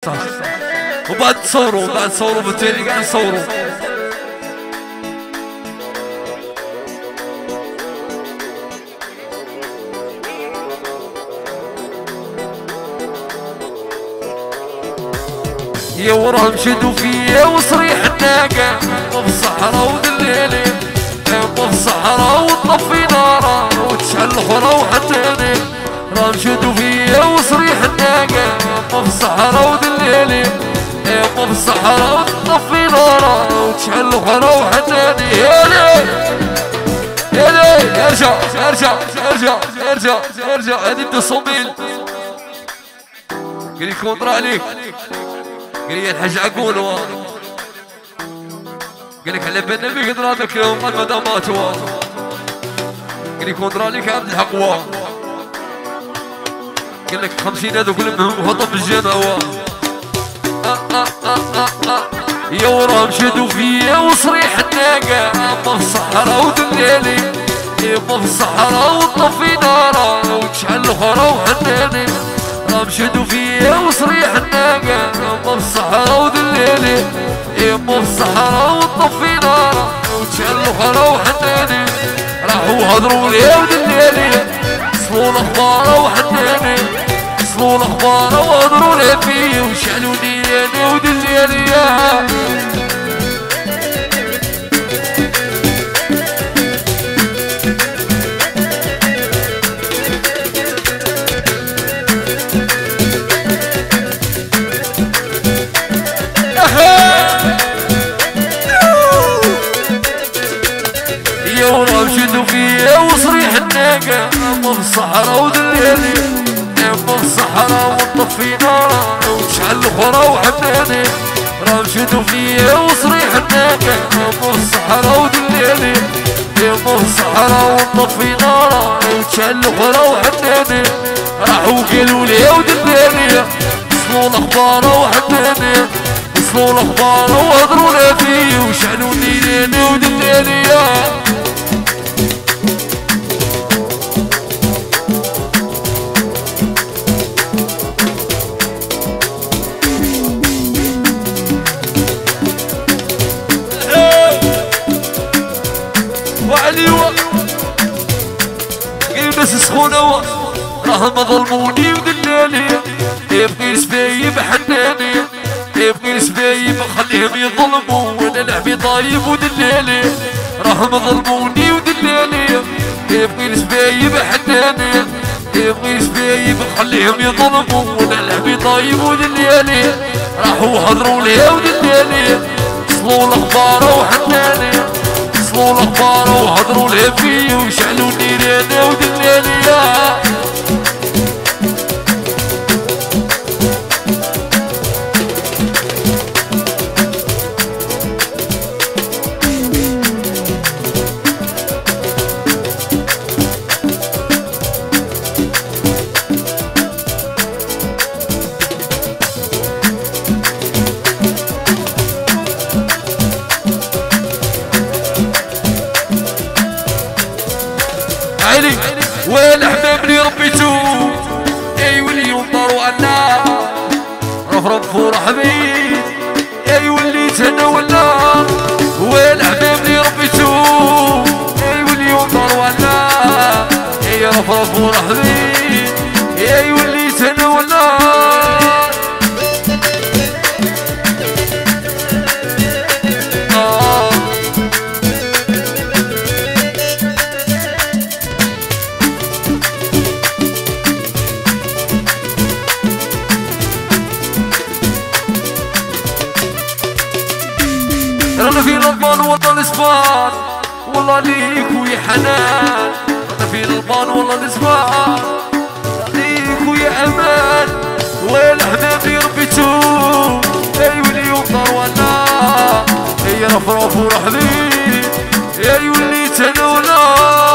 صح. وبعد تصوروا بالتالي قاعد نصوروا. يا وراهم شدوا فيا وصريح الناقة في الصحراء ودليلي في الصحراء وطفي نارا وتشعل الاخرى وحتاني راهم شدوا فيا وصريح الناقة في الصحراء ودليلي في الصحراء وطفي نارا وتشعل الاخرى وحتاني يا ليل يا ليل ارجع ارجع ارجع ارجع ارجع هذه بدا صوميل قال لي كونطرا عليك قال لي الحاج عقول قال لك على بالنا بيك دراتك وقد ما دامات قال لي كونطرا ليك عبد الحق قال لك 50 هذو كلهم وحطهم في الجامع يا وراهم شدوا فيا وصريح الناقة في الصحراء ودليلي في الصحراء وطفي نارا وتشعل الاخرى وحناني راهم شدوا فيا وصريح الناقة في الصحراء ودليلي في الصحراء وطفي نارا وتشعل الاخرى وحناني راحوا هضروا لي ودليلي وصلوا الاخبار وحناني وصلوا الاخبار وهضروا لي فيا وشعلوا نياني ودليلي شدوا فيا وصريح الناقة في الصحراء ودليلي في الصحراء وطفي نارا وتشعل الاخرى وحناني راهم شدوا فيا وصريح الناقة في الصحراء ودليلي في الصحراء وطفي نارا وتشعل الاخرى وحناني راحوا قالوا لي ودليلي وصلوا الاخبار وحناني وصلوا الاخبار وهضروا لي فيا وشعلوا نيراني ودليلي بس سخونة راهم ظلموني ودلالي يبقي السبايب حناني يبقي السبايب خليهم يظلموا وانا لعبي طايب ودلالي راهم ظلموني ودلالي يبقي السبايب حناني يبقي السبايب خليهم يظلموا وانا لعبي طايب ودلالي راحوا هضروا لي ودلالي وصلوا الاخبار وحناني وصلوا الاخبار وهضروا لي فيا وشعلوا نيراني ودلالي علي والحباب اللي ربيتو اي واللي ينطروا عنا رفرف ورحبي اي واللي تناولنا والحباب اللي ربيتو اي واللي ينطروا عنا اي رفرف ورحبي اي واللي تناولنا رانا في الألبان وطن اسبان والله ليك ويا حنان رانا في الألبان والله الاسبان ليك ويا امان والحباب اللي ربيتو اي واللي ينطر ولا اي رفرف ورحبي اي واللي تنولا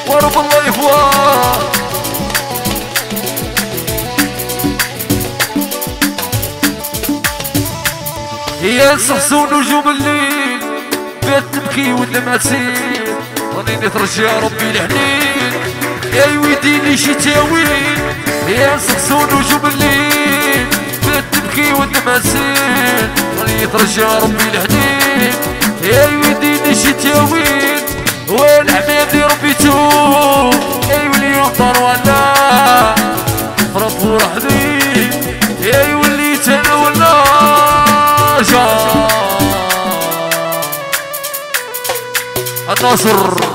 ورب الله يفوار يا صحصون نجوم الليل تبكي والدمع تسيل راني نترجى ربي الحنين يا ويديني شي تاويل يا سقسون نجوم الليل تبكي والدمع تسيل راني نترجى ربي الحنين يا ويديني شي تاويل والحمادي ربي توب اي واليوم طار ولا فرط ورحبي اي وليت انا ولا جا الناصر